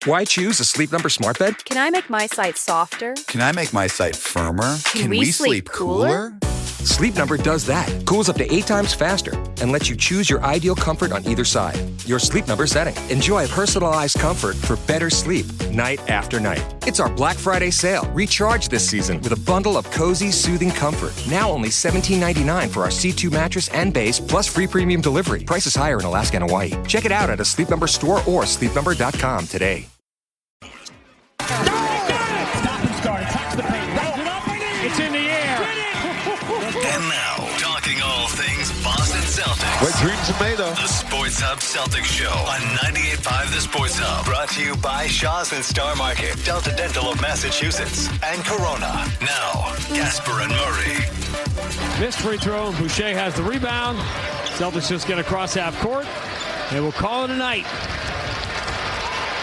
Why choose a Sleep Number smart bed? Can I make my site softer? Can I make my site firmer? Can we sleep cooler? Sleep Number does that. Cools up to 8 times faster and lets you choose your ideal comfort on either side. Your Sleep Number setting. Enjoy personalized comfort for better sleep night after night. It's our Black Friday sale. Recharge this season with a bundle of cozy, soothing comfort. Now only $17.99 for our C2 mattress and base, plus free premium delivery. Prices higher in Alaska and Hawaii. Check it out at a Sleep Number store or sleepnumber.com today. Stop and start. Attacks the paint. It's in the air. And now, talking all things Boston Celtics. What dreams are made of. The Sports Hub Celtics Show on 98.5 The Sports Hub. Brought to you by Shaw's and Star Market, Delta Dental of Massachusetts, and Corona. Now, Gasper and Murray. Missed free throw, and Boucher has the rebound. Celtics just get across half court, and we'll call it a night.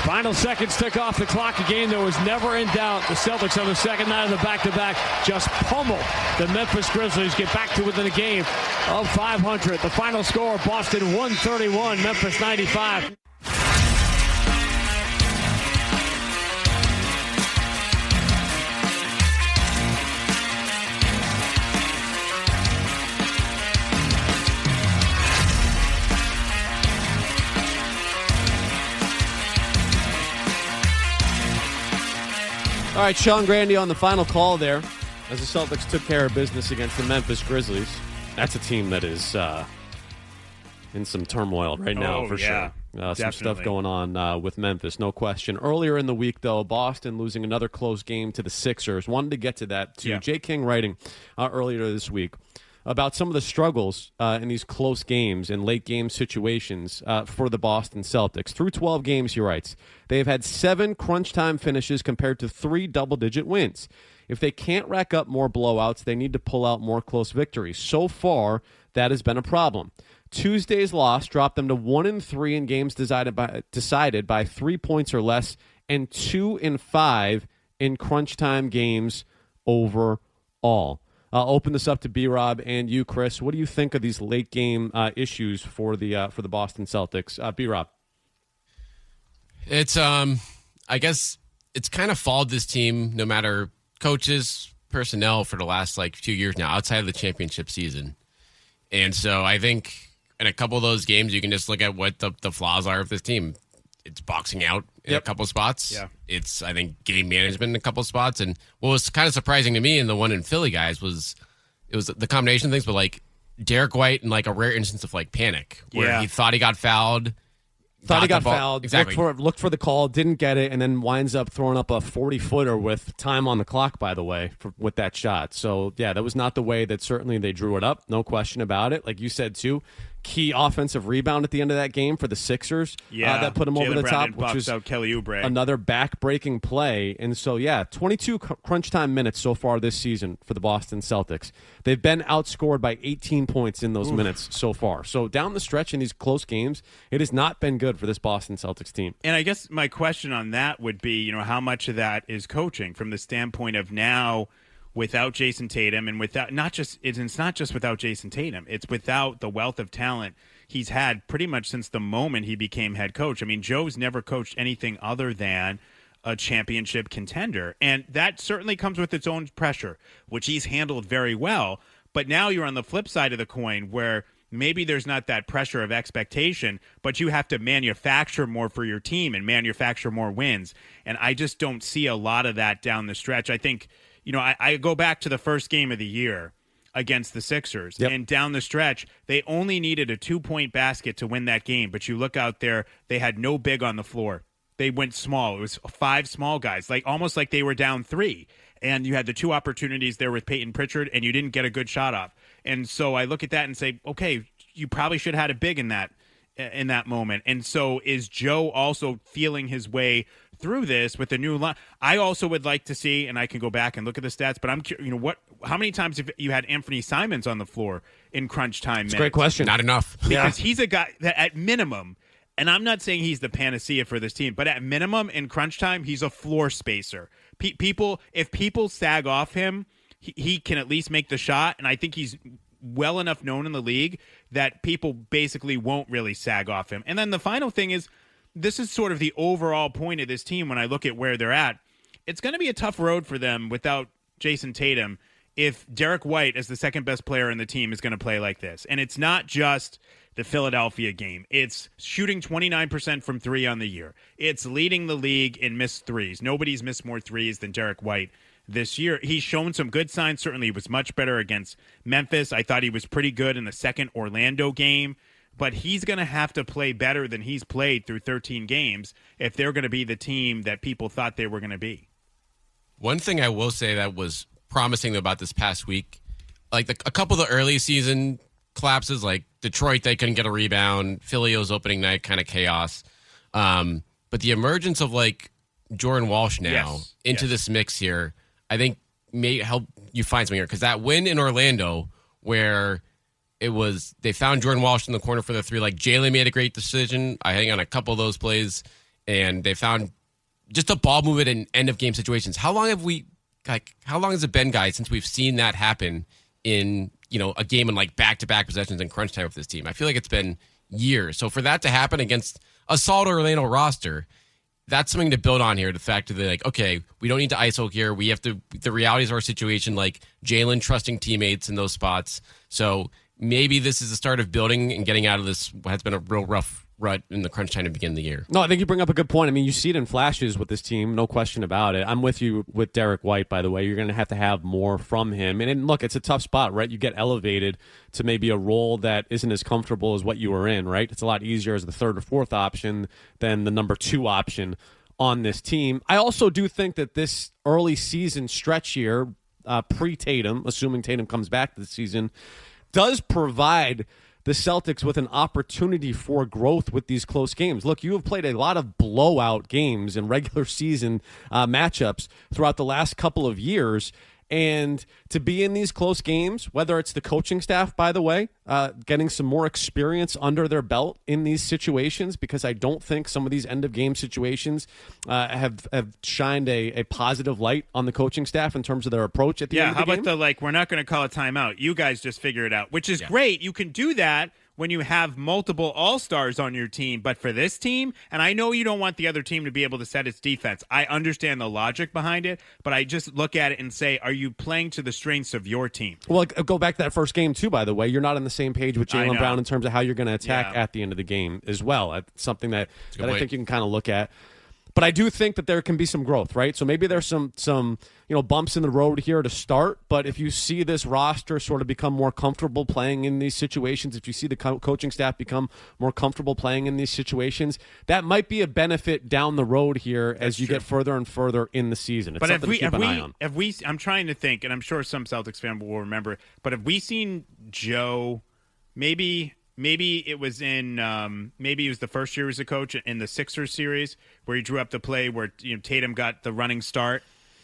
Final seconds tick off the clock. A game that was never in doubt. The Celtics on the second night of the back-to-back just pummel the Memphis Grizzlies, get back to within a game of 500. The final score, Boston 131, Memphis 95. All right, Sean Grandy on the final call there as the Celtics took care of business against the Memphis Grizzlies. That's a team that is in some turmoil right now, for sure. Some stuff going on with Memphis, no question. Earlier in the week, though, Boston losing another close game to the Sixers. Wanted to get to that, too. Jay King writing earlier this week about some of the struggles in these close games and late-game situations for the Boston Celtics. Through 12 games, he writes, they've had 7 crunch-time finishes compared to 3 double-digit wins. If they can't rack up more blowouts, they need to pull out more close victories. So far, that has been a problem. Tuesday's loss dropped them to 1-3 in games decided by 3 points or less, and 2-5 in crunch-time games overall. I'll open this up to B-Rob and you, Chris. What do you think of these late game issues for the Boston Celtics? B-Rob. It's I guess it's kind of followed this team, no matter coaches, personnel, for the last few years now, outside of the championship season. And so I think in a couple of those games, you can just look at what the flaws are of this team. It's boxing out in a couple spots. Yeah. It's, I think, game management in a couple spots. And what was kind of surprising to me in the one in Philly, guys, was the combination of things, but Derek White in a rare instance of panic where he thought he got fouled. Exactly. Looked for the call, didn't get it, and then winds up throwing up a 40-footer with time on the clock, by the way, with that shot. So, yeah, that was not the way that certainly they drew it up. No question about it. Like you said, too, key offensive rebound at the end of that game for the Sixers that put them over the top, which was Kelly Oubre. Another back-breaking play. And so, 22 crunch time minutes so far this season for the Boston Celtics. They've been outscored by 18 points in those minutes so far. So down the stretch in these close games, it has not been good for this Boston Celtics team. And I guess my question on that would be, how much of that is coaching from the standpoint of now without Jayson Tatum and without it's not just without Jayson Tatum, it's without the wealth of talent he's had pretty much since the moment he became head coach. I mean, Joe's never coached anything other than a championship contender, and that certainly comes with its own pressure, which he's handled very well. But now you're on the flip side of the coin where maybe there's not that pressure of expectation, but you have to manufacture more for your team and manufacture more wins. And I just don't see a lot of that down the stretch. I think, I go back to the first game of the year against the Sixers, and down the stretch, they only needed a 2-point basket to win that game. But you look out there, they had no big on the floor. They went small. It was 5 small guys, almost like they were down 3. And you had the 2 opportunities there with Peyton Pritchard, and you didn't get a good shot off. And so I look at that and say, okay, you probably should have had a big in that moment. And so is Joe also feeling his way through this with the new line? I also would like to see, and I can go back and look at the stats, but I'm curious, how many times have you had Anthony Simons on the floor in crunch time minutes? Great question. Not enough. Because he's a guy that at minimum, and I'm not saying he's the panacea for this team, but at minimum in crunch time, he's a floor spacer. If people sag off him, he can at least make the shot, and I think he's well enough known in the league that people basically won't really sag off him. And then the final thing is, this is sort of the overall point of this team when I look at where they're at. It's going to be a tough road for them without Jayson Tatum if Derek White, as the second best player in the team, is going to play like this. And it's not just the Philadelphia game. It's shooting 29% from three on the year. It's leading the league in missed threes. Nobody's missed more threes than Derek White this year. He's shown some good signs. Certainly he was much better against Memphis. I thought he was pretty good in the second Orlando game. But he's going to have to play better than he's played through 13 games if they're going to be the team that people thought they were going to be. One thing I will say that was promising about this past week, like a couple of the early season collapses, like Detroit, they couldn't get a rebound. Philly was opening night, kind of chaos. But the emergence of like Jordan Walsh now into this mix here, I think may help you find something here. Because that win in Orlando where they found Jordan Walsh in the corner for the three, like Jalen made a great decision, I think, on a couple of those plays, and they found just a ball movement in end of game situations. How long has it been, guys, since we've seen that happen in, a game in like back-to-back possessions in crunch time with this team? I feel like it's been years. So for that to happen against a solid Orlando roster, that's something to build on here. The fact that they're like, okay, we don't need to ISO here. We have to, the realities of our situation, like Jalen trusting teammates in those spots. So maybe this is the start of building and getting out of this what has been a real rough rut in the crunch time to begin the year. No, I think you bring up a good point. I mean, you see it in flashes with this team, no question about it. I'm with you with Derek White, by the way. You're going to have more from him. And look, it's a tough spot, right? You get elevated to maybe a role that isn't as comfortable as what you were in, right? It's a lot easier as the third or fourth option than the number two option on this team. I also do think that this early season stretch here, pre-Tatum, assuming Tatum comes back this season, does provide the Celtics with an opportunity for growth with these close games. Look, you have played a lot of blowout games in regular season matchups throughout the last couple of years. And to be in these close games, whether it's the coaching staff, by the way, getting some more experience under their belt in these situations, because I don't think some of these end-of-game situations have shined a positive light on the coaching staff in terms of their approach at the end of the game. Yeah, how about we're not going to call a timeout. You guys just figure it out, which is great. You can do that when you have multiple all-stars on your team. But for this team, and I know you don't want the other team to be able to set its defense. I understand the logic behind it, but I just look at it and say, are you playing to the strengths of your team? Well, go back to that first game, too, by the way. You're not on the same page with Jaylen Brown in terms of how you're going to attack at the end of the game as well. That's something that I think you can kind of look at. But I do think that there can be some growth, right? So maybe there's some bumps in the road here to start. But if you see this roster sort of become more comfortable playing in these situations, if you see the coaching staff become more comfortable playing in these situations, that might be a benefit down the road here as you get further and further in the season. It's but something to keep an eye on. I'm trying to think, and I'm sure some Celtics fan will remember, but have we seen Joe maybe it was maybe it was the first year as a coach in the Sixers series where he drew up the play where Tatum got the running start,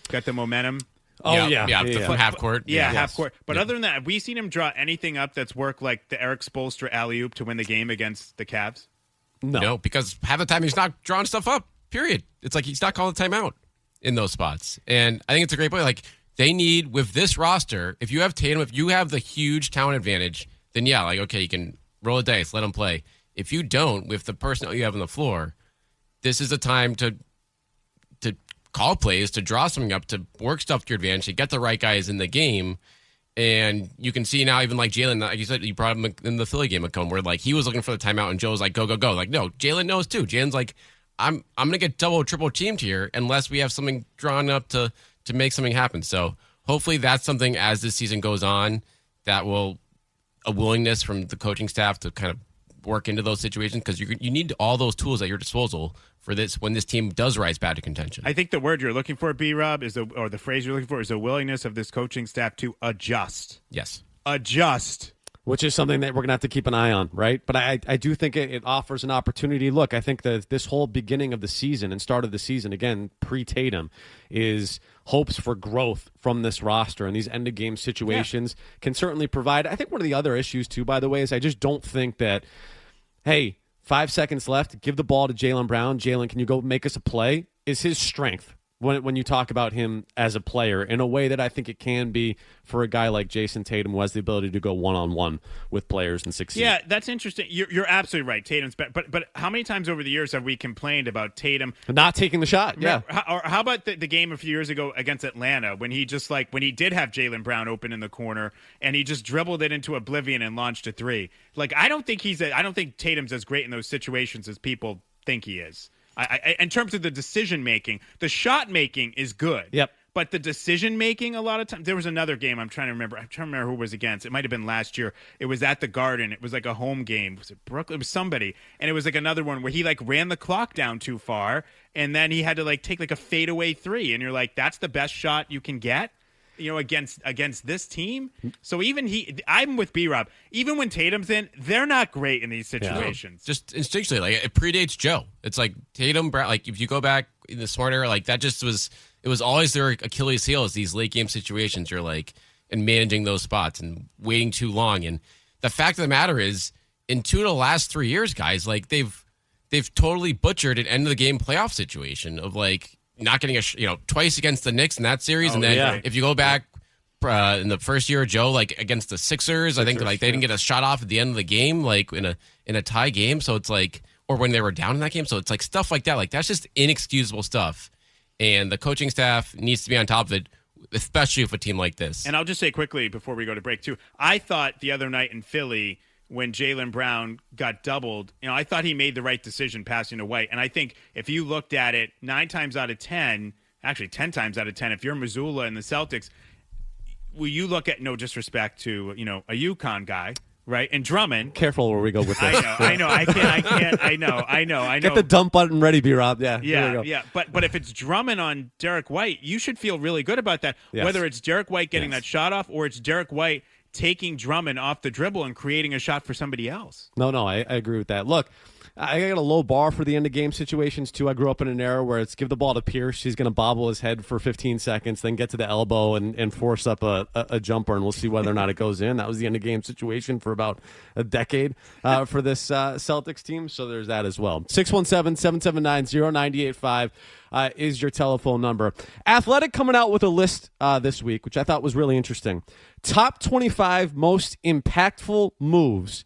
got the momentum. From half court. Half court. But other than that, have we seen him draw anything up that's worked like the Eric Spoelstra alley-oop to win the game against the Cavs? No, because half the time he's not drawing stuff up, period. It's like he's not calling the timeout in those spots. And I think it's a great point. Like, they need, with this roster, if you have Tatum, if you have the huge talent advantage, then okay, you can roll the dice, let him play. If you don't, with the personnel you have on the floor, this is the time to call plays, to draw something up, to work stuff to your advantage, to get the right guys in the game. And you can see now, even like Jalen, like you said, you brought him in the Philly game at home, where like he was looking for the timeout, and Joe was like, go, go, go. Like, no, Jalen knows too. Jalen's like, I'm going to get double, triple teamed here unless we have something drawn up to make something happen. So hopefully that's something as this season goes on that will a willingness from the coaching staff to kind of work into those situations, because you need all those tools at your disposal for this when this team does rise back to contention. I think the word you're looking for, B-Rob, or the phrase you're looking for is a willingness of this coaching staff to adjust. Yes. Adjust. Which is something that we're going to have to keep an eye on, right? But I do think it offers an opportunity. Look, I think that this whole beginning of the season and start of the season, again, pre-Tatum, is hopes for growth from this roster. And these end-of-game situations can certainly provide. I think one of the other issues, too, by the way, is I just don't think that, hey, 5 seconds left, give the ball to Jaylen Brown. Jaylen, can you go make us a play? Is his strength. when you talk about him as a player in a way that I think it can be for a guy like Jayson Tatum who has the ability to go one-on-one with players and succeed. Yeah, that's interesting. You're absolutely right. Tatum's better. But how many times over the years have we complained about Tatum not taking the shot? Yeah. Or how about the game a few years ago against Atlanta when he just when he did have Jaylen Brown open in the corner and he just dribbled it into oblivion and launched a three. I don't think Tatum's as great in those situations as people think he is. In terms of the decision making, the shot making is good. Yep. But the decision making, a lot of times, there was another game I'm trying to remember who it was against. It might have been last year. It was at the Garden. It was a home game. Was it Brooklyn? It was somebody, and it was another one where he ran the clock down too far, and then he had to take a fadeaway three, and you're like, that's the best shot you can get. Against this team. So I'm with B-Rob. Even when Tatum's in, they're not great in these situations. Yeah. Just instinctually, it predates Joe. It's Tatum, if you go back in the smart era, that just was, it was always their Achilles heel is these late game situations. You're and managing those spots and waiting too long. And the fact of the matter is, in 2 of the last 3 years, guys, they've totally butchered an end of the game playoff situation of not getting twice against the Knicks in that series, and then if you go back in the first year of Joe, against the Sixers, I think they didn't get a shot off at the end of the game, in a tie game. So it's or when they were down in that game. So it's stuff like that. That's just inexcusable stuff, and the coaching staff needs to be on top of it, especially with a team like this. And I'll just say quickly before we go to break too, I thought the other night in Philly, when Jaylen Brown got doubled, I thought he made the right decision passing to White. And I think if you looked at it 9 times out of 10, actually 10 times out of 10, if you're Missoula and the Celtics, will you look at, no disrespect to, a UConn guy, right? And Drummond. Careful where we go with this. I know. I know. Get the dump button ready, B-Rob. Yeah. Yeah. But if it's Drummond on Derek White, you should feel really good about that. Yes. Whether it's Derek White getting that shot off or it's Derek White taking Drummond off the dribble and creating a shot for somebody else. No, I agree with that. Look, I got a low bar for the end of game situations too. I grew up in an era where it's give the ball to Pierce. He's going to bobble his head for 15 seconds, then get to the elbow and force up a jumper, and we'll see whether or not it goes in. That was the end of game situation for about a decade for this Celtics team. So there's that as well. 617-779-0985 is your telephone number. Athletic coming out with a list this week, which I thought was really interesting. Top 25 most impactful moves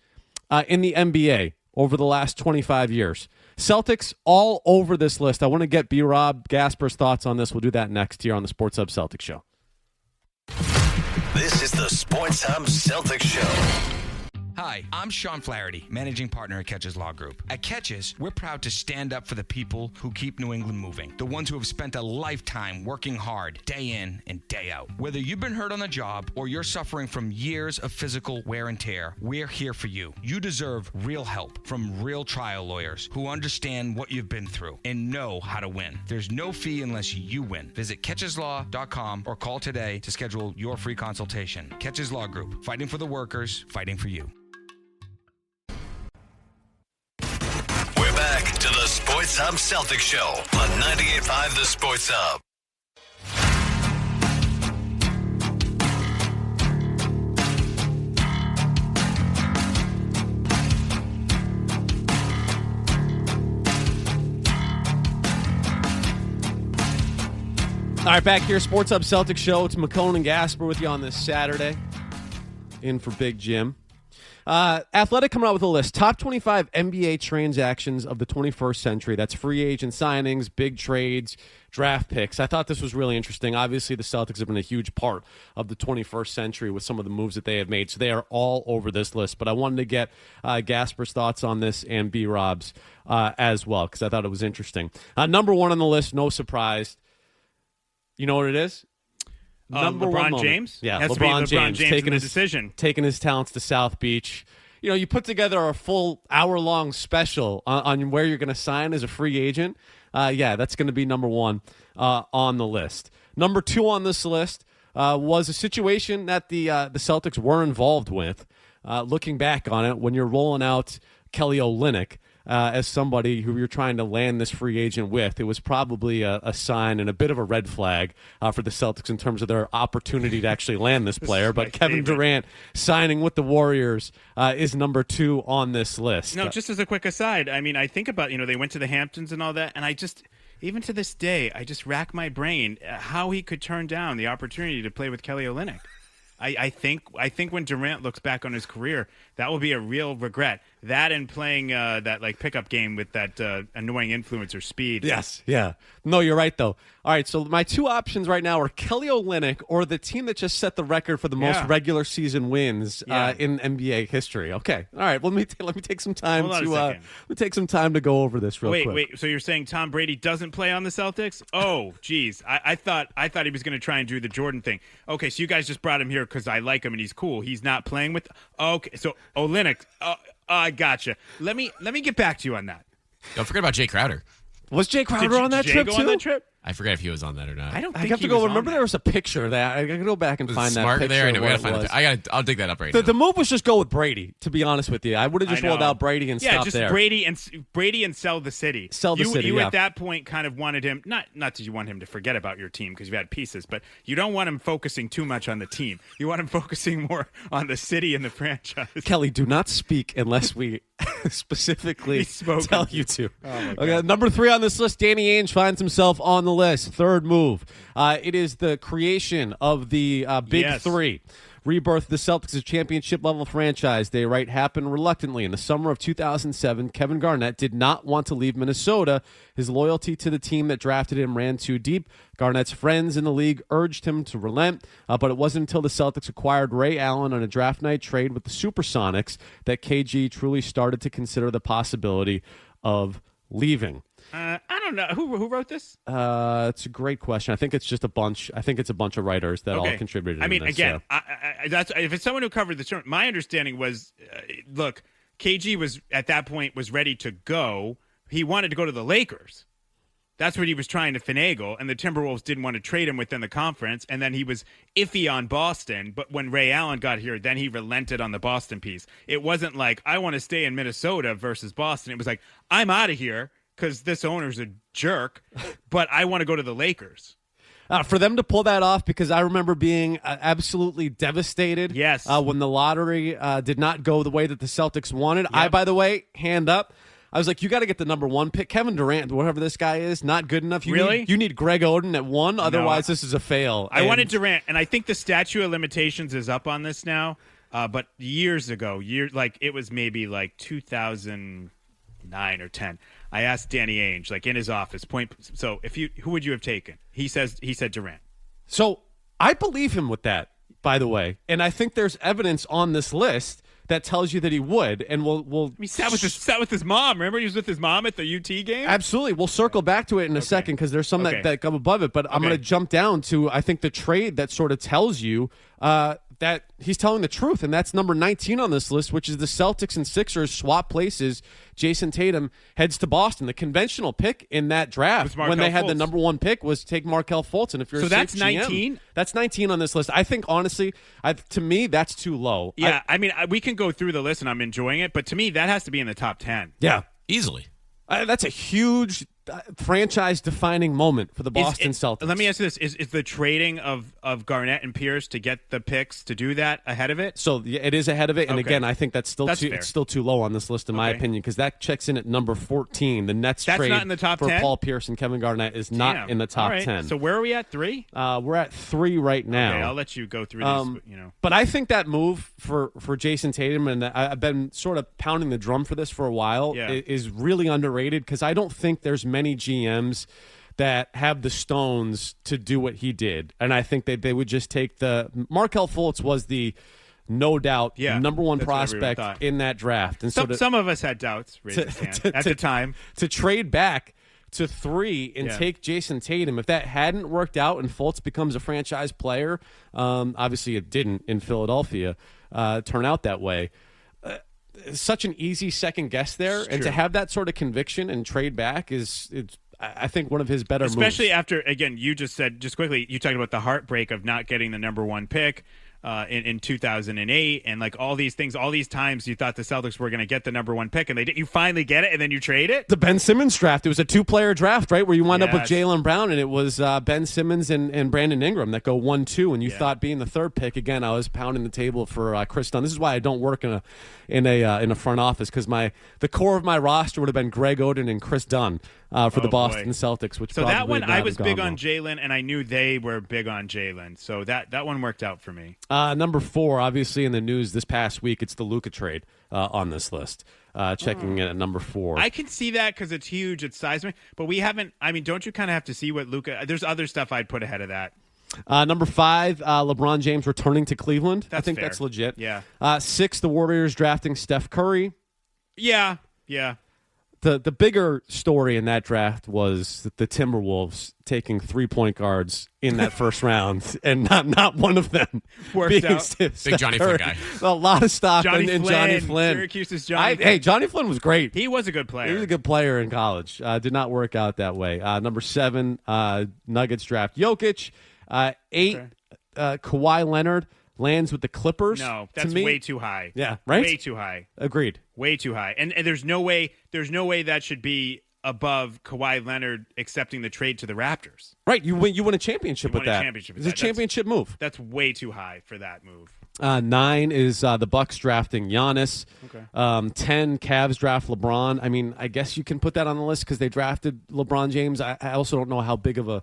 in the NBA over the last 25 years. Celtics all over this list. I want to get B-Rob Gasper's thoughts on this. We'll do that next here on the Sports Hub Celtics Show. This is the Sports Hub Celtics Show. Hi, I'm Sean Flaherty, managing partner at Catches Law Group. At Catches, we're proud to stand up for the people who keep New England moving, the ones who have spent a lifetime working hard, day in and day out. Whether you've been hurt on the job or you're suffering from years of physical wear and tear, we're here for you. You deserve real help from real trial lawyers who understand what you've been through and know how to win. There's no fee unless you win. Visit catcheslaw.com or call today to schedule your free consultation. Catches Law Group, fighting for the workers, fighting for you. Back to the Sports Hub Celtics Show on 98.5 The Sports Hub. All right, back here, Sports Hub Celtics Show. It's McCone and Gasper with you on this Saturday. In for Big Jim. Athletic coming out with a list. Top 25 NBA transactions of the 21st century. That's free agent signings, big trades, draft picks. I thought this was really interesting. Obviously, the Celtics have been a huge part of the 21st century with some of the moves that they have made. So they are all over this list. But I wanted to get Gasper's thoughts on this and B-Rob's as well because I thought it was interesting. Number one on the list, no surprise. You know what it is? Number LeBron James? Yeah, Has LeBron to be LeBron James taking his decision. Taking his talents to South Beach. You put together a full hour-long special on where you're going to sign as a free agent. That's going to be number one on the list. Number two on this list was a situation that the Celtics were involved with. Looking back on it, when you're rolling out Kelly Olynyk as somebody who you're trying to land this free agent with, it was probably a sign and a bit of a red flag for the Celtics in terms of their opportunity to actually land this player. But Kevin Durant signing with the Warriors is number two on this list. No, just as a quick aside, I mean, I think about, they went to the Hamptons and all that, and even to this day, I just rack my brain how he could turn down the opportunity to play with Kelly Olynyk. I think when Durant looks back on his career, that will be a real regret. That and playing that like pickup game with that annoying influencer Speed. Yes, yeah. No, you're right though. All right, so my two options right now are Kelly Olynyk or the team that just set the record for the most regular season wins in NBA history. Okay, all right. Well, let me take some time to go over this real quick. Wait. So you're saying Tom Brady doesn't play on the Celtics? Oh, geez. I thought he was going to try and do the Jordan thing. Okay, so you guys just brought him here because I like him and he's cool. He's not playing with. Okay, so Olynyk. I gotcha. Let me get back to you on that. Don't forget about Jay Crowder. Was Jay Crowder on that trip too? On that trip? I forget if he was on that or not. I don't think I have to go. Remember, there was a picture that I can go back and find that picture. There, I know. We gotta find it. I'll dig that up right now. The move was just go with Brady. To be honest with you, I would have just rolled out Brady and stopped there. Yeah, just Brady and sell the city. You at that point kind of wanted him not that you want him to forget about your team because you had pieces, but you don't want him focusing too much on the team. You want him focusing more on the city and the franchise. Kelly, do not speak unless we specifically tell you to. Okay, number 3 on this list, Danny Ainge finds himself on the list. Third move. It is the creation of the Big Three. Rebirth the Celtics as championship-level franchise. They write happened reluctantly. In the summer of 2007, Kevin Garnett did not want to leave Minnesota. His loyalty to the team that drafted him ran too deep. Garnett's friends in the league urged him to relent, but it wasn't until the Celtics acquired Ray Allen on a draft night trade with the Supersonics that KG truly started to consider the possibility of leaving. I don't know. Who wrote this? It's a great question. I think it's just a bunch. I think it's a bunch of writers that all contributed. I mean, in this, again, that's if it's someone who covered the tournament. My understanding was, look, KG was at that point was ready to go. He wanted to go to the Lakers. That's what he was trying to finagle, and the Timberwolves didn't want to trade him within the conference, and then he was iffy on Boston, but when Ray Allen got here, then he relented on the Boston piece. It wasn't like, I want to stay in Minnesota versus Boston. It was like, I'm out of here because this owner's a jerk, but I want to go to the Lakers. For them to pull that off, because I remember being absolutely devastated when the lottery did not go the way that the Celtics wanted. Yep. By the way, hand up, I was like, you got to get the number 1 pick. Kevin Durant, whatever this guy is, not good enough. You need Greg Oden at 1, otherwise this is a fail. I wanted Durant, and I think the statute of limitations is up on this now, but years ago, it was maybe like 2009 or 10, I asked Danny Ainge, like in his office, so who would you have taken? He said Durant. So I believe him with that, by the way, and I think there's evidence on this list that tells you that he would, and we'll. He sat with his mom. Remember, he was with his mom at the UT game. Absolutely, we'll circle back to it in a second because there's some that come above it. But I'm going to jump down to I think the trade that sort of tells you that he's telling the truth, and that's number 19 on this list, which is the Celtics and Sixers swap places. Jayson Tatum heads to Boston. The conventional pick in that draft when they had the number 1 pick was take Markelle Fultz. And if you're that's 19. That's 19 on this list. I think honestly, to me, that's too low. Yeah, I mean, we can go through the list, and I'm enjoying it, but to me, that has to be in the top 10. Yeah, easily. That's a huge franchise-defining moment for the Boston Celtics. Let me ask you this: Is the trading of Garnett and Pierce to get the picks to do that ahead of it? So it is ahead of it, and again, I think that's still too low on this list in my opinion, because that checks in at number 14. The Nets trade not in the top for 10? Paul Pierce and Kevin Garnett is not in the top 10. So where are we at? 3? We're at 3 right now. Okay, I'll let you go through this. But I think that move for Jayson Tatum, and I've been sort of pounding the drum for this for a while, is really underrated because I don't think there's many GMs that have the stones to do what he did, and I think that they would just take Markelle Fultz was the no doubt number 1 prospect in that draft, and some of us had doubts at the time to trade back to 3 and take Jayson Tatum. If that hadn't worked out and Fultz becomes a franchise player, obviously it didn't in Philadelphia turn out that way. Such an easy second guess there, and to have that sort of conviction and trade back is I think one of his better moves. Especially after, again, you just said, just quickly, you talked about the heartbreak of not getting the number 1 pick. in 2008, and like all these things, all these times you thought the Celtics were going to get the number 1 pick, and they did. You finally get it, and then you trade it. The Ben Simmons draft. It was a 2-player draft, right, where you wound up with Yes. Jaylen Brown, and it was Ben Simmons and Brandon Ingram that go 1-2, and you thought being the 3rd pick. Again, I was pounding the table for Chris Dunn. This is why I don't work in a front office, because the core of my roster would have been Greg Oden and Chris Dunn for the Boston Celtics. Which so that one, probably I not was have big gone on well. Jaylen, and I knew they were big on Jaylen, so that one worked out for me. Number 4, obviously in the news this past week, it's the Luka trade on this list. Checking in at number 4. I can see that because it's huge, it's seismic, but we haven't. I mean, don't you kind of have to see what Luka? There's other stuff I'd put ahead of that. Number 5, LeBron James returning to Cleveland. I think fair. that's legit. Yeah. 6, the Warriors drafting Steph Curry. Yeah. The bigger story in that draft was the Timberwolves taking 3 point guards in that first round, and not one of them Worked being out. Steph Big Johnny Curry. Flynn guy. A lot of stock Johnny in Flynn. Johnny Flynn. Syracuse's Johnny Flynn. Hey, Johnny Flynn was great. He was a good player. He was a good player in college. Did not work out that way. Number 7, Nuggets draft Jokic. 8, Kawhi Leonard lands with the Clippers. No, To that's me, way too high. Yeah, right? Way too high. Agreed. Way too high. And there's no way that should be above Kawhi Leonard accepting the trade to the Raptors. Right, you win a championship with won a that. championship with It's a that. championship move. That's way too high for that move. 9 is the Bucks drafting Giannis. Okay. 10, Cavs draft LeBron. I mean, I guess you can put that on the list because they drafted LeBron James. I also don't know how big of a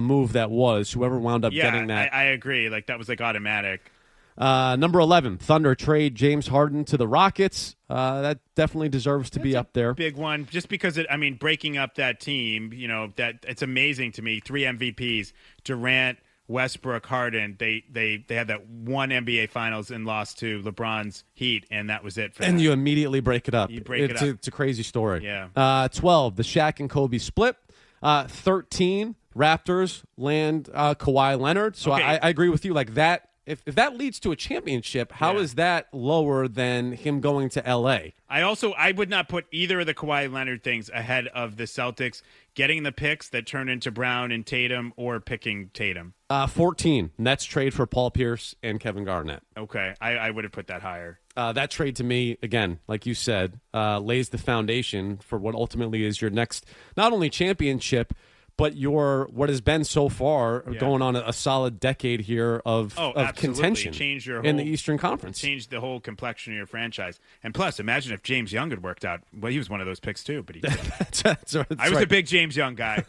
move that was. Whoever wound up getting that. I agree. Like, that was like automatic. Number 11, Thunder trade James Harden to the Rockets. That definitely deserves to be up there. Big one, just because breaking up that team, that it's amazing to me. 3 MVPs, Durant, Westbrook, Harden. They had that one NBA Finals and lost to LeBron's Heat, and that was it for them. And you immediately break it up. You break it up. It's a crazy story. Yeah. 12, the Shaq and Kobe split. 13, Raptors land Kawhi Leonard. So Okay. I agree with you. Like that. If that leads to a championship, how is that lower than him going to L.A.? I would not put either of the Kawhi Leonard things ahead of the Celtics getting the picks that turn into Brown and Tatum, or picking Tatum. 14, Nets trade for Paul Pierce and Kevin Garnett. Okay, I would have put that higher. That trade to me, again, like you said, lays the foundation for what ultimately is your next, not only championship, but what has been so far going on a solid decade here of contention Change your in the Eastern Conference. Changed the whole complexion of your franchise. And plus, imagine if James Young had worked out. Well, he was one of those picks too, but he didn't. That's I was a big James Young guy.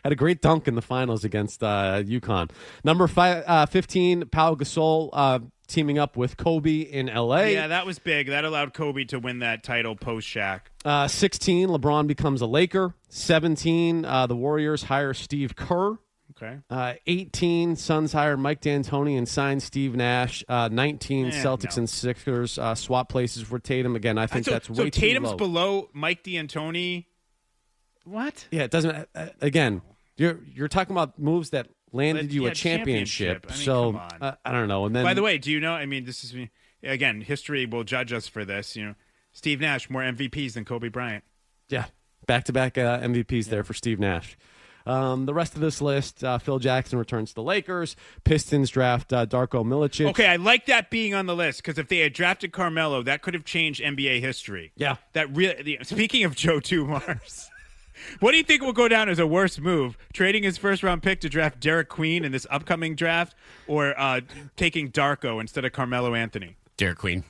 Had a great dunk in the finals against UConn. Number 15, Pau Gasol teaming up with Kobe in L.A. Yeah, that was big. That allowed Kobe to win that title post-Shaq. 16, LeBron becomes a Laker. 17, the Warriors hire Steve Kerr. Okay. 18, Suns hire Mike D'Antoni and sign Steve Nash. 19, Celtics and Sixers swap places for Tatum. Again, I think that's way too Tatum's low. below Mike D'Antoni. What? Yeah, it doesn't. Again, you're talking about moves that landed you a championship. I mean, so come on. I don't know. And then, By the way, do you know? I mean, this is again, history will judge us for this. Steve Nash more MVPs than Kobe Bryant. yeah, back-to-back MVPs there for Steve Nash. The rest of this list, Phil Jackson returns to the Lakers. Pistons draft Darko Milicic. Okay, I like that being on the list because if they had drafted Carmelo, that could have changed NBA history. Yeah. Speaking of Joe Dumars, what do you think will go down as a worse move? Trading his first-round pick to draft Derek Queen in this upcoming draft, or taking Darko instead of Carmelo Anthony? Derek Queen.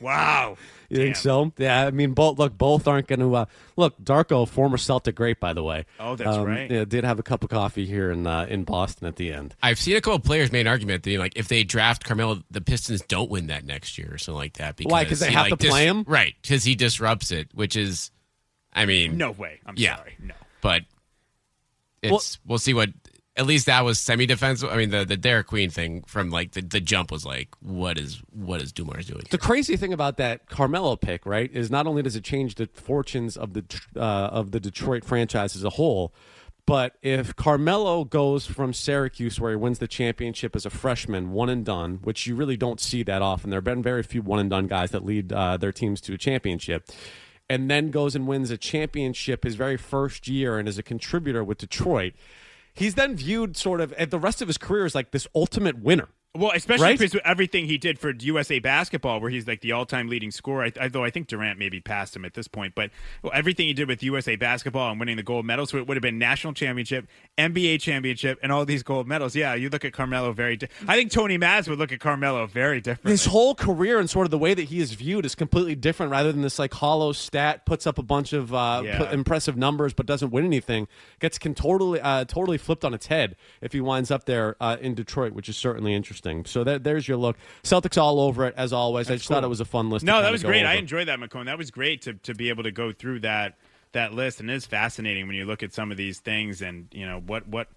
Wow. You think so? Yeah, I mean, both aren't going to look. Darko, former Celtic great, by the way. Oh, that's right. Yeah, did have a cup of coffee here in Boston at the end. I've seen a couple of players make an argument that like if they draft Carmelo, the Pistons don't win that next year or something like that. Because Why? Because they have to play him, right? Because he disrupts it, which is, I mean, No way. I'm sorry. No. but we'll see what. At least that was semi-defensive. I mean, the Derek Queen thing from like the jump was like, what is Dumars doing? The crazy thing about that Carmelo pick, right, is not only does it change the fortunes of the Detroit franchise as a whole, but if Carmelo goes from Syracuse, where he wins the championship as a freshman, one and done, which you really don't see that often. There have been very few one and done guys that lead their teams to a championship, and then goes and wins a championship his very first year and is a contributor with Detroit. He's then viewed sort of at the rest of his career as like this ultimate winner. Well, especially right? because everything he did for USA Basketball, where he's like the all-time leading scorer, though I think Durant maybe passed him at this point, but everything he did with USA Basketball and winning the gold medal, so it would have been national championship, NBA championship, and all these gold medals. Yeah, you look at Carmelo I think Tony Maz would look at Carmelo very differently. His whole career and sort of the way that he is viewed is completely different rather than this like hollow stat, puts up a bunch of impressive numbers but doesn't win anything. Totally flipped on its head if he winds up there in Detroit, which is certainly interesting. So there's your look. Celtics all over it, as always. I just thought it was a fun list. No, that was great. I enjoyed that, McCone. That was great to be able to go through that list, and it is fascinating when you look at some of these things and, what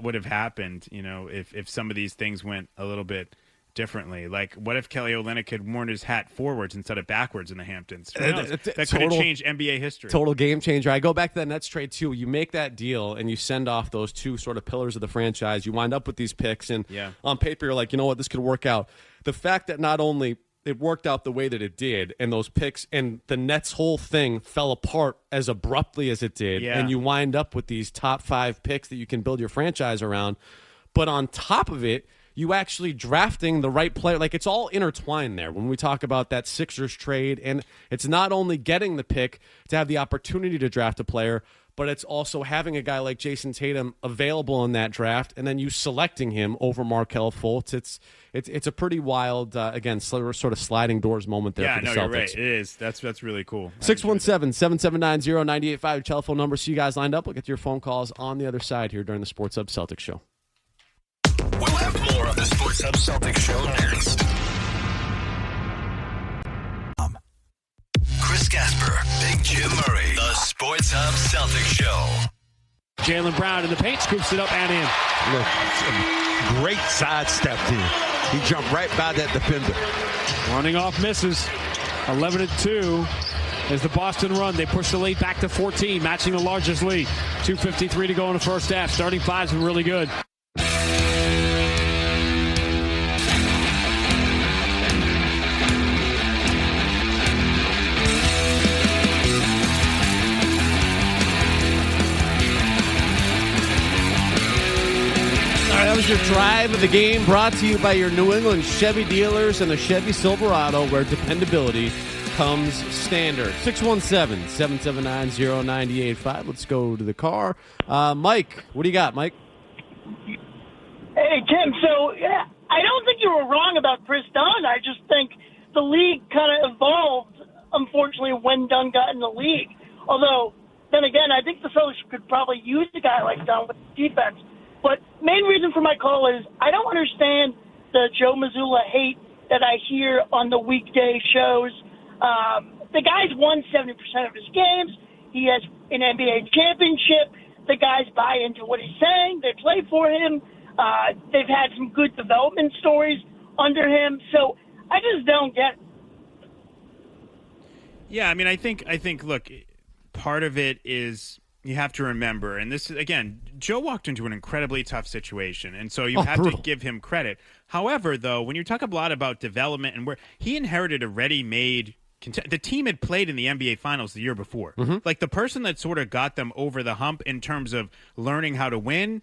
would have happened, if some of these things went a little bit differently. Like, what if Kelly Olynyk had worn his hat forwards instead of backwards in the Hamptons? That could have changed NBA history. Total game changer. I go back to that Nets trade, too. You make that deal, and you send off those two sort of pillars of the franchise. You wind up with these picks, and on paper, you're like, you know what, this could work out. The fact that not only it worked out the way that it did, and those picks and the Nets' whole thing fell apart as abruptly as it did, and you wind up with these top 5 picks that you can build your franchise around. But on top of it, you actually drafting the right player. Like, it's all intertwined there when we talk about that Sixers trade. And it's not only getting the pick to have the opportunity to draft a player, but it's also having a guy like Jayson Tatum available in that draft, and then you selecting him over Markelle Fultz. It's a pretty wild, again, sort of sliding doors moment there for the Celtics. You're right. It is. That's really cool. 617-779-0985, telephone number. See you guys lined up. We'll get to your phone calls on the other side here during the Sports Hub Celtics show. We'll have more of the Sports Hub Celtics show next. Chris Gasper, Big Jim Murray, the Sports Hub Celtics show. Jaylen Brown in the paint, scoops it up and in. Look, great sidestep here. He jumped right by that defender. Running off misses. 11-2 is the Boston run. They push the lead back to 14, matching the largest lead. 2:53 to go in the first half. Starting five's been really good. That was your drive of the game, brought to you by your New England Chevy dealers and the Chevy Silverado, where dependability comes standard. 617-779-0985. Let's go to the car. Mike, what do you got, Mike? Hey, Tim. So, yeah, I don't think you were wrong about Chris Dunn. I just think the league kind of evolved, unfortunately, when Dunn got in the league. Although, then again, I think the Celtics could probably use a guy like Dunn with defense. But main reason for my call is I don't understand the Joe Mazzulla hate that I hear on the weekday shows. The guy's won 70% of his games. He has an NBA championship. The guys buy into what he's saying. They play for him. They've had some good development stories under him. So I just don't get it. Yeah, I mean, I think, look, part of it is you have to remember, and this is, again, Joe walked into an incredibly tough situation, and so you have to give him credit. However, though, when you talk a lot about development and where he inherited a ready-made the team had played in the NBA Finals the year before. Mm-hmm. Like, the person that sort of got them over the hump in terms of learning how to win,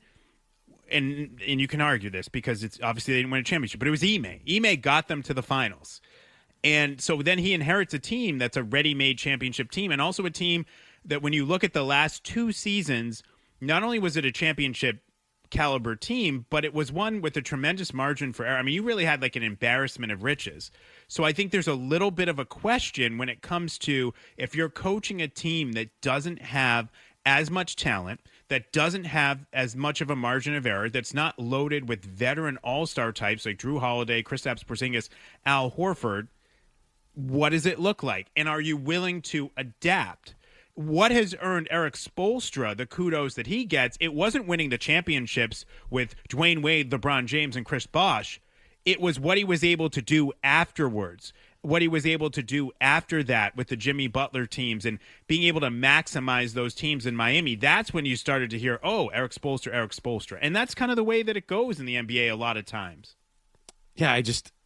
and you can argue this because it's obviously they didn't win a championship, but it was Ime. Ime got them to the finals. And so then he inherits a team that's a ready-made championship team, and also a team that when you look at the last 2 seasons, not only was it a championship caliber team, but it was one with a tremendous margin for error. I mean, you really had like an embarrassment of riches. So I think there's a little bit of a question when it comes to if you're coaching a team that doesn't have as much talent, that doesn't have as much of a margin of error, that's not loaded with veteran all-star types like Drew Holiday, Kristaps Porzingis, Al Horford, what does it look like? And are you willing to adapt? What has earned Eric Spoelstra the kudos that he gets? It wasn't winning the championships with Dwayne Wade, LeBron James, and Chris Bosh. It was what he was able to do afterwards, what he was able to do after that with the Jimmy Butler teams and being able to maximize those teams in Miami. That's when you started to hear, oh, Eric Spoelstra. And that's kind of the way that it goes in the NBA a lot of times. Yeah,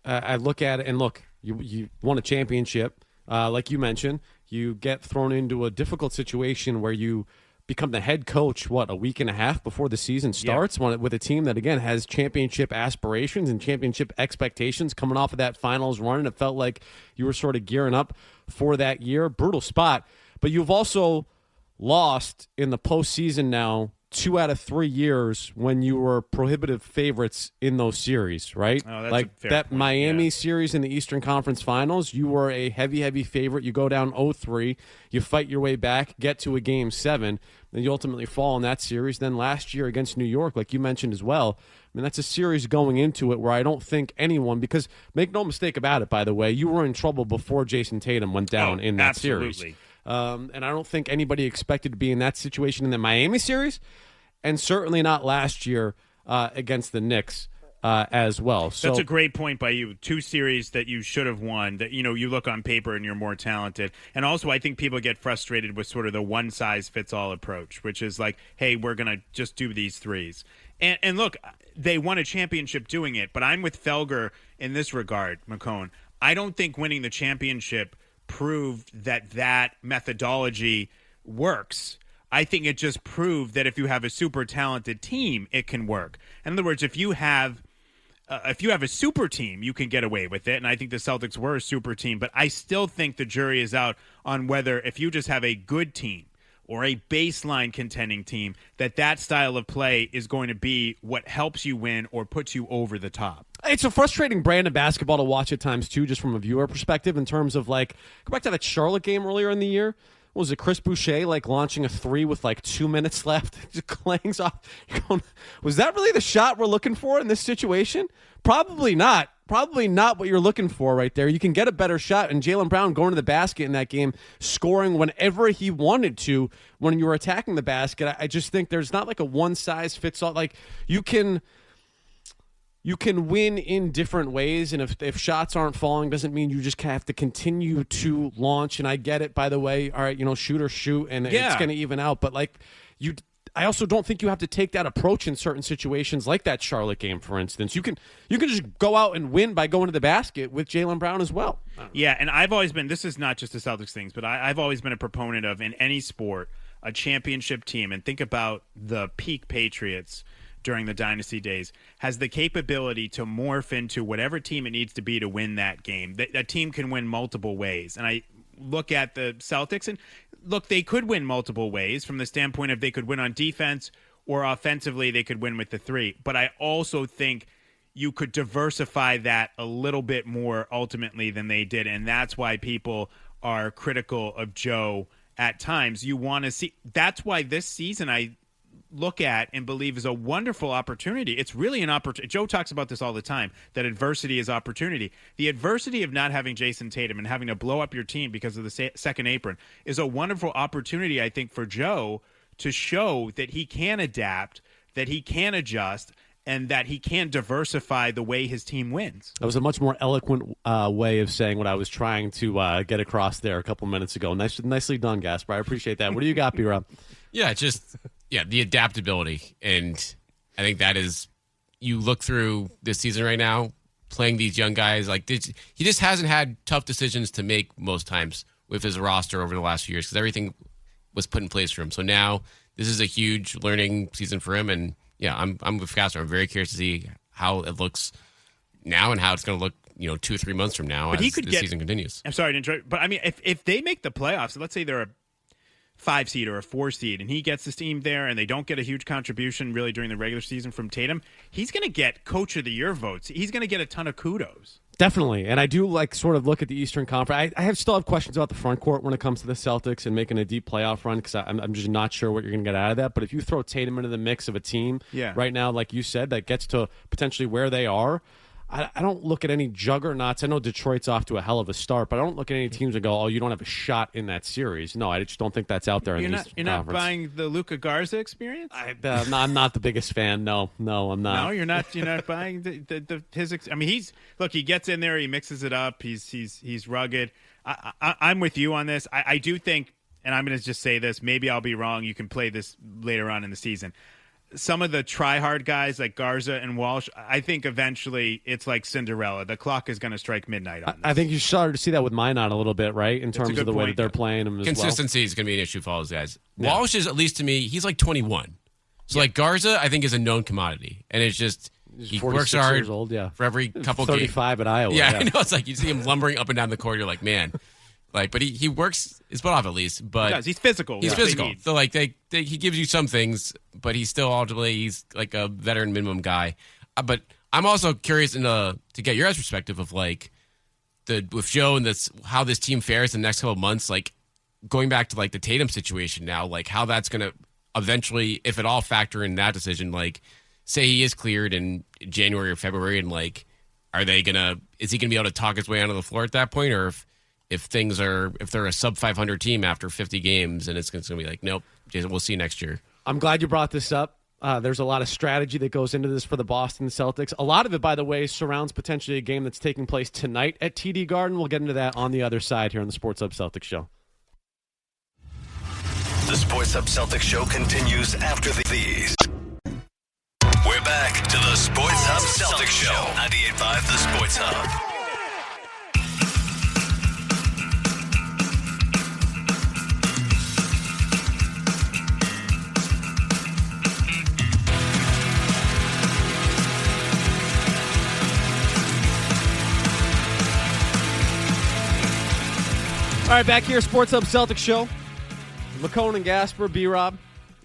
I look at it and look, you won a championship, like you mentioned. You get thrown into a difficult situation where you become the head coach, a week and a half before the season starts, with a team that, again, has championship aspirations and championship expectations coming off of that finals run, and it felt like you were sort of gearing up for that year. Brutal spot. But you've also lost in the postseason now 2 out of 3 years when you were prohibitive favorites in those series, right? Oh, that's like a fair that point, Miami series in the Eastern Conference Finals, you were a heavy favorite. You go down 0-3, you fight your way back, get to a Game 7, then you ultimately fall in that series. Then last year against New York, like you mentioned as well, I mean, that's a series going into it where I don't think anyone, because make no mistake about it, by the way, you were in trouble before Jayson Tatum went down in that series. And I don't think anybody expected to be in that situation in the Miami series, and certainly not last year against the Knicks as well. So that's a great point by you. 2 series that you should have won, that you look on paper and you're more talented. And also I think people get frustrated with sort of the one-size-fits-all approach, which is like, hey, we're going to just do these threes. And look, they won a championship doing it, but I'm with Felger in this regard, McCone. I don't think winning the championship proved that methodology works. I think it just proved that if you have a super talented team, it can work. In other words, if you have a super team, you can get away with it. And I think the Celtics were a super team, but I still think the jury is out on whether if you just have a good team or a baseline contending team, that style of play is going to be what helps you win or puts you over the top. It's a frustrating brand of basketball to watch at times, too, just from a viewer perspective in terms of, like, go back to that Charlotte game earlier in the year. What was it, Chris Boucher, like, launching a 3 with, 2 minutes left? Just clangs off. You're going, was that really the shot we're looking for in this situation? Probably not. Probably not what you're looking for right there. You can get a better shot, and Jaylen Brown going to the basket in that game, scoring whenever he wanted to when you were attacking the basket. I just think there's not, a one-size-fits-all. Like, you can win in different ways, and if shots aren't falling, doesn't mean you just have to continue to launch. And I get it, by the way. All right, shoot or shoot, and it's going to even out. But I also don't think you have to take that approach in certain situations, like that Charlotte game, for instance. You can just go out and win by going to the basket with Jaylen Brown as well. Yeah, and I've always been. This is not just the Celtics things, but I've always been a proponent of, in any sport, a championship team. And think about the peak Patriots during the dynasty days, has the capability to morph into whatever team it needs to be to win that game. That team can win multiple ways. And I look at the Celtics, and look, they could win multiple ways from the standpoint of they could win on defense, or offensively they could win with the 3. But I also think you could diversify that a little bit more ultimately than they did, and that's why people are critical of Joe at times. You want to see – that's why this season I look at and believe is a wonderful opportunity. It's really an opportunity. Joe talks about this all the time, that adversity is opportunity. The adversity of not having Jayson Tatum and having to blow up your team because of the second apron is a wonderful opportunity, I think, for Joe to show that he can adapt, that he can adjust, and that he can diversify the way his team wins. That was a much more eloquent way of saying what I was trying to get across there a couple minutes ago. Nicely done, Gasper. I appreciate that. What do you got, B-Rob? Yeah, the adaptability. And I think that is, you look through this season right now, playing these young guys, he just hasn't had tough decisions to make most times with his roster over the last few years, because everything was put in place for him. So now this is a huge learning season for him. And yeah, I'm with Castor. I'm very curious to see how it looks now and how it's going to look, 2 or 3 months from now, but as the season continues. I'm sorry to interrupt, but I mean, if they make the playoffs, let's say they're a 5 seed or a 4 seed, and he gets this team there, and they don't get a huge contribution really during the regular season from Tatum, he's going to get Coach of the Year votes. He's going to get a ton of kudos. Definitely, and I do sort of look at the Eastern Conference. I still have questions about the front court when it comes to the Celtics and making a deep playoff run, because I'm just not sure what you're going to get out of that. But if you throw Tatum into the mix of a team right now, like you said, that gets to potentially where they are, I don't look at any juggernauts. I know Detroit's off to a hell of a start, but I don't look at any teams and go, oh, you don't have a shot in that series. No, I just don't think that's out there in the Eastern Conference. You're not buying the Luka Garza experience? I'm not the biggest fan. No, I'm not. No, you're not buying his. I mean, he gets in there, he mixes it up. He's rugged. I'm with you on this. I do think, and I'm going to just say this, maybe I'll be wrong. You can play this later on in the season. some of the try-hard guys like Garza and Walsh, I think eventually it's like Cinderella. The clock is going to strike midnight on this. I think you started to see that with Minot a little bit, right? In terms of the way that they're playing him as well. Consistency is going to be an issue for all those guys. Yeah. Walsh is, at least to me, he's like 21. So, like, Garza, I think, is a known commodity. And it's just, he works hard years old, for every couple 35 games. at Iowa. Yeah, I know. It's like you see him lumbering up and down the court. You're like, man. Like, but he works his butt off at least. But he does. He's physical. He's physical. So, like, he gives you some things, but he's still ultimately, he's like a veteran minimum guy. But I'm also curious to get your guys' perspective of, like, with Joe and how this team fares in the next couple of months, like, going back to, like, the Tatum situation now, like, how that's going to eventually, if at all, factor in that decision. Like, say he is cleared in January or February, and, like, is he going to be able to talk his way onto the floor at that point? Or if they're a sub 500 team after 50 games, and it's going to be like, nope, Jason, we'll see you next year. I'm glad you brought this up. There's a lot of strategy that goes into this for the Boston Celtics. A lot of it, by the way, surrounds potentially a game that's taking place tonight at TD Garden. We'll get into that on the other side here on the Sports Hub Celtics Show. The Sports Hub Celtics Show continues after these. We're back to the Sports Hub Celtics Show. 98.5 The Sports Hub. All right, back here, Sports Hub Celtics Show. McCone and Gasper, B-Rob,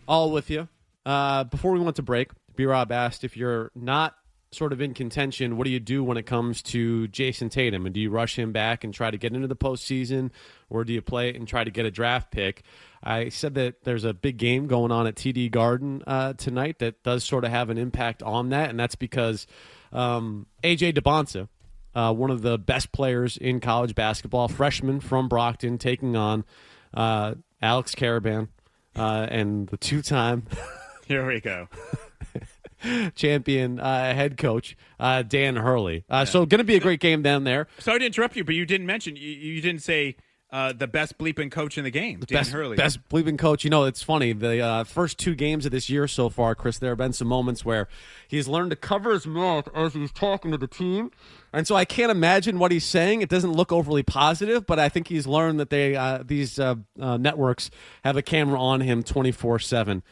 all with you. Before we went to break, B-Rob asked, if you're not sort of in contention, what do you do when it comes to Jayson Tatum? And do you rush him back and try to get into the postseason, or do you play it and try to get a draft pick? I said that there's a big game going on at TD Garden tonight that does sort of have an impact on that, and that's because A.J. DeBonsa, one of the best players in college basketball, freshman from Brockton, taking on Alex Caravan and the two-time here we go champion head coach Dan Hurley. So going to be a great game down there. Sorry to interrupt you, but you didn't mention, you didn't say the best bleeping coach in the game, Dan Hurley. Best bleeping coach. You know, it's funny. The first two games of this year so far, Chris, there have been some moments where he's learned to cover his mouth as he's talking to the team. And so I can't imagine what he's saying. It doesn't look overly positive, but I think he's learned that these networks have a camera on him 24/7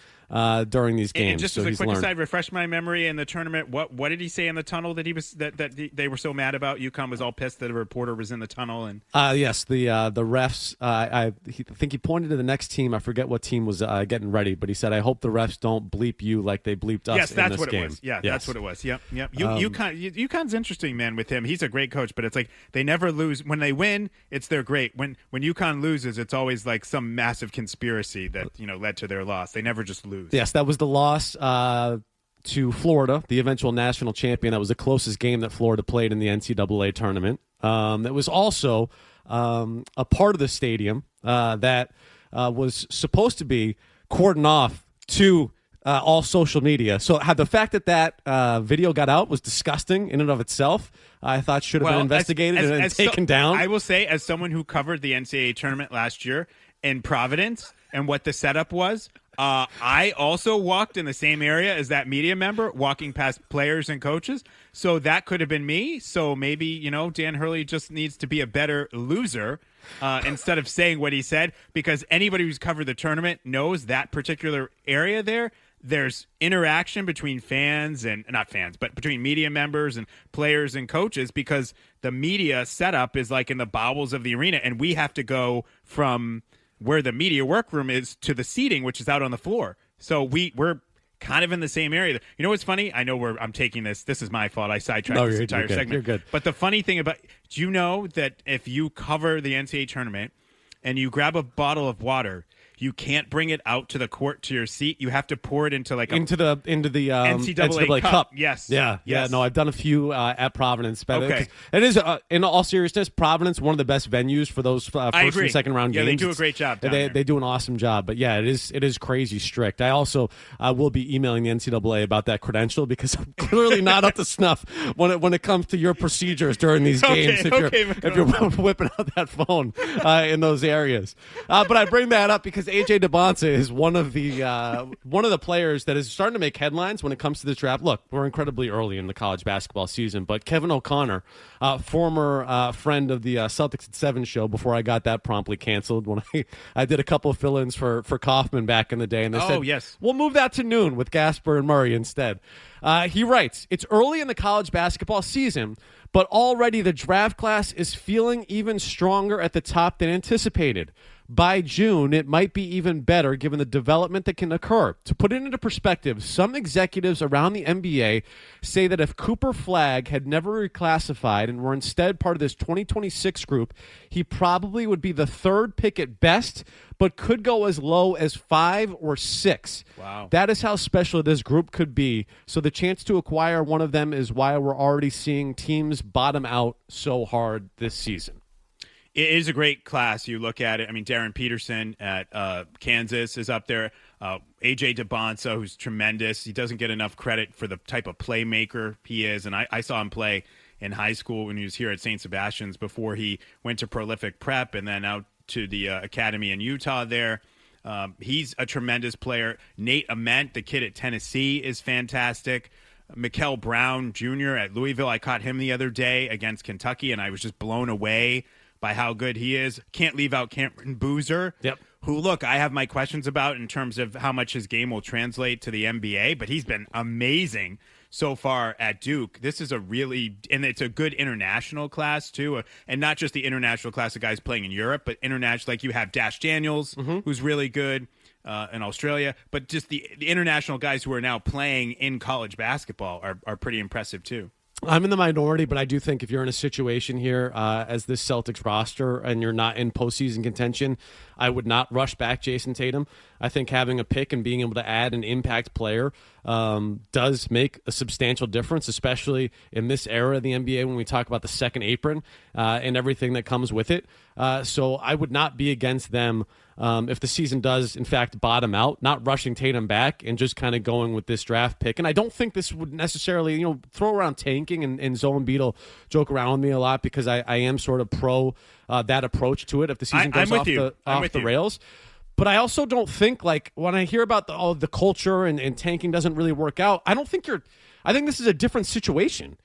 during these games. And just as a quick aside, refresh my memory in the tournament. What did he say in the tunnel that they were so mad about? UConn was all pissed that a reporter was in the tunnel. And yes, the refs. I think he pointed to the next team. I forget what team was getting ready, but he said, "I hope the refs don't bleep you like they bleeped us." Yes, that's in this what game. it was. Yeah, yes. That's what it was. Yep. UConn's interesting, man. With him, he's a great coach, but it's like they never lose. When they win, they're great. When UConn loses, it's always like some massive conspiracy that led to their loss. They never just lose. Yes, that was the loss to Florida, the eventual national champion. That was the closest game that Florida played in the NCAA tournament. That was also a part of the stadium that was supposed to be cordoned off to all social media. So the fact that video got out was disgusting in and of itself. I thought should have been investigated and taken down. I will say, as someone who covered the NCAA tournament last year in Providence and what the setup was, I also walked in the same area as that media member, walking past players and coaches. So that could have been me. So maybe, Dan Hurley just needs to be a better loser instead of saying what he said, because anybody who's covered the tournament knows that particular area there. There's interaction between fans and not fans, but between media members and players and coaches, because the media setup is like in the bowels of the arena, and we have to go from where the media workroom is to the seating, which is out on the floor. So we're kind of in the same area. You know what's funny? I know I'm taking this. This is my fault. I sidetracked this entire segment. You're good. But the funny thing do you know that if you cover the NCAA tournament and you grab a bottle of water, you can't bring it out to the court to your seat. You have to pour it into into the NCAA cup. Yes. Yeah. Yes. No, I've done a few at Providence. Okay. It is, in all seriousness, Providence, one of the best venues for those first and second round games. Yeah, they do a great job. They do an awesome job. But yeah, it is crazy strict. I also will be emailing the NCAA about that credential, because I'm clearly not up to snuff when it comes to your procedures during these games. If you're whipping out that phone in those areas. But I bring that up because because AJ DeBonsa is one of the players that is starting to make headlines when it comes to this draft. Look, we're incredibly early in the college basketball season, but Kevin O'Connor, former friend of the Celtics at 7 show before I got that promptly canceled when I did a couple of fill-ins for Kaufman back in the day, and they said, yes, we'll move that to noon with Gasper and Murray instead. He writes, it's early in the college basketball season, but already the draft class is feeling even stronger at the top than anticipated. By June, it might be even better given the development that can occur. To put it into perspective, some executives around the NBA say that if Cooper Flagg had never reclassified and were instead part of this 2026 group, he probably would be the 3rd pick at best, but could go as low as 5 or 6. Wow. That is how special this group could be. So the chance to acquire one of them is why we're already seeing teams bottom out so hard this season. It is a great class. You look at it. I mean, Darren Peterson at Kansas is up there. AJ DeBonsa, who's tremendous. He doesn't get enough credit for the type of playmaker he is. And I saw him play in high school when he was here at St. Sebastian's before he went to Prolific Prep and then out to the academy in Utah there. He's a tremendous player. Nate Ament, the kid at Tennessee, is fantastic. Mikel Brown Jr. at Louisville, I caught him the other day against Kentucky, and I was just blown away by how good he is. Can't leave out Cameron Boozer, who, look, I have my questions about in terms of how much his game will translate to the NBA, but he's been amazing so far at Duke. This is and it's a good international class, too, and not just the international class of guys playing in Europe, but international, like you have Dash Daniels, who's really good in Australia, but just the international guys who are now playing in college basketball are pretty impressive, too. I'm in the minority, but I do think if you're in a situation here as this Celtics roster and you're not in postseason contention, I would not rush back Jayson Tatum. I think having a pick and being able to add an impact player does make a substantial difference, especially in this era of the NBA when we talk about the second apron and everything that comes with it. So I would not be against them if the season does, in fact, bottom out, not rushing Tatum back and just kind of going with this draft pick. And I don't think this would necessarily, throw around tanking, and Zoe and Beetle joke around with me a lot because I am sort of pro that approach to it if the season goes off the rails. But I also don't think, like, when I hear about the culture and tanking doesn't really work out, I think this is a different situation.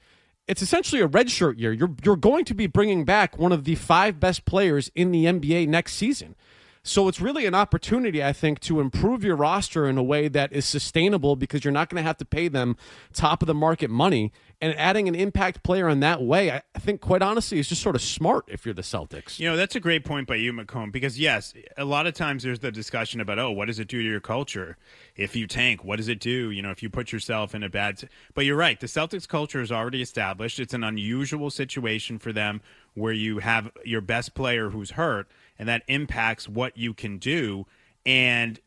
It's essentially a redshirt year. You're going to be bringing back one of the 5 best players in the NBA next season. So it's really an opportunity, I think, to improve your roster in a way that is sustainable because you're not going to have to pay them top of the market money. And adding an impact player in that way, I think, quite honestly, is just sort of smart if you're the Celtics. That's a great point by you, McComb, because, yes, a lot of times there's the discussion about, what does it do to your culture? If you tank, what does it do? If you put yourself in a bad... But you're right. The Celtics culture is already established. It's an unusual situation for them where you have your best player who's hurt, and that impacts what you can do. And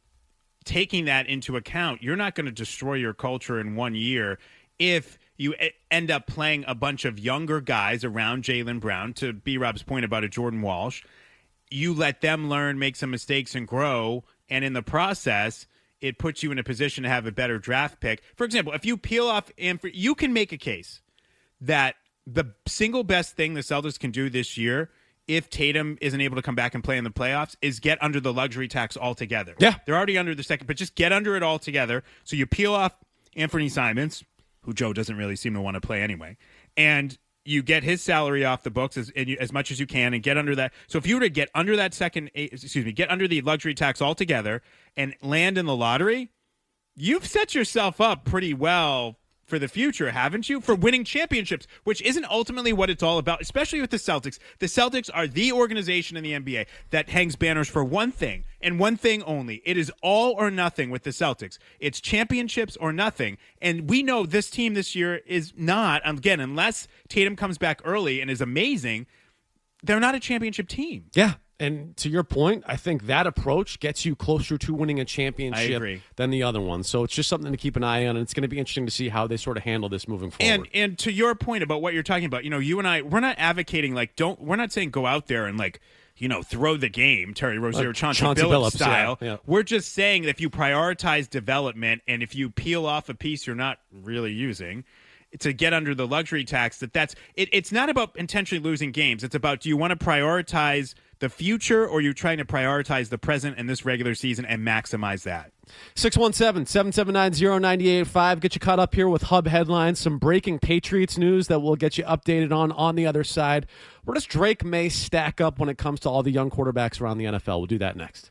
taking that into account, you're not going to destroy your culture in 1 year if you end up playing a bunch of younger guys around Jaylen Brown, to B-Rob's point about a Jordan Walsh. You let them learn, make some mistakes, and grow, and in the process, it puts you in a position to have a better draft pick. For example, if you peel off you can make a case that the single best thing the Celtics can do this year, if Tatum isn't able to come back and play in the playoffs, is get under the luxury tax altogether. Yeah. They're already under the second, but just get under it altogether. So you peel off Anthony Simons, who Joe doesn't really seem to want to play anyway, and you get his salary off the books as much as you can and get under that. So if you were to get under that get under the luxury tax altogether and land in the lottery, you've set yourself up pretty well for the future, haven't you? For winning championships, which isn't ultimately what it's all about, especially with the Celtics. The Celtics are the organization in the NBA that hangs banners for one thing and one thing only. It is all or nothing with the Celtics. It's championships or nothing. And we know this team this year is not, again, unless Tatum comes back early and is amazing, they're not a championship team. Yeah. And to your point, I think that approach gets you closer to winning a championship than the other one. So it's just something to keep an eye on, and it's going to be interesting to see how they sort of handle this moving forward. And to your point about what you're talking about, you and I, we're not advocating, we're not saying go out there and throw the game, Terry Rozier, Chauncey Billups style. Yeah. We're just saying that if you prioritize development and if you peel off a piece you're not really using, to get under the luxury tax, it's not about intentionally losing games. It's about, do you want to prioritize the future, or are you trying to prioritize the present and this regular season and maximize that? 617-779-0985. Get you caught up here with Hub headlines, some breaking Patriots news that we'll get you updated on the other side. Where does Drake May stack up when it comes to all the young quarterbacks around the NFL? We'll do that next.